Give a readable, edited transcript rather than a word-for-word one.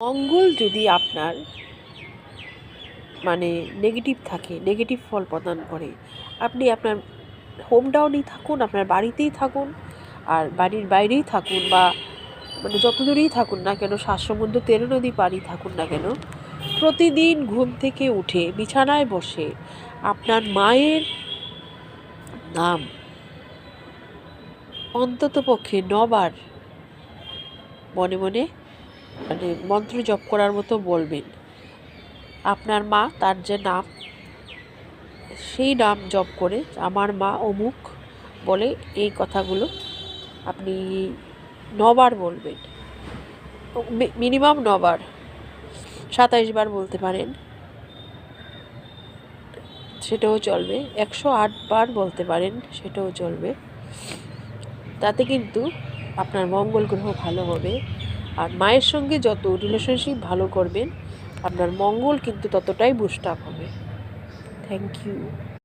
মঙ্গল যদি আপনার নেগেটিভ থাকে, নেগেটিভ ফল প্রদান করে, আপনি আপনার হোম টাউনেই থাকুন, আপনার বাড়িতেই থাকুন, আর বাড়ির বাইরেই থাকুন, বা যত দূরেই থাকুন না কেন, সাত সমুদ্র 13 নদী পাড়ি থাকুন না কেন, প্রতিদিন ঘুম থেকে উঠে বিছানায় বসে আপনার মায়ের নাম অন্ততপক্ষে 9 বার মনে মনে মন্ত্র জপ করার মতো বলবেন। আপনার মা, তার যে নাম, সেই নাম জপ করে আমার মা অমুক বলে এই কথাগুলো আপনি 9 বার বলবেন, মিনিমাম 9 বার, 27 বার বলতে পারেন, সেটাও চলবে, 108 বার বলতে পারেন, সেটাও চলবে। তাতে কিন্তু আপনার মঙ্গল গ্রহ ভালো হবে, আর মায়ের সঙ্গে যত রিলেশনশিপ ভালো করবেন, আপনার মঙ্গল কিন্তু ততটাই বুস্ট আপ হবে। Thank you.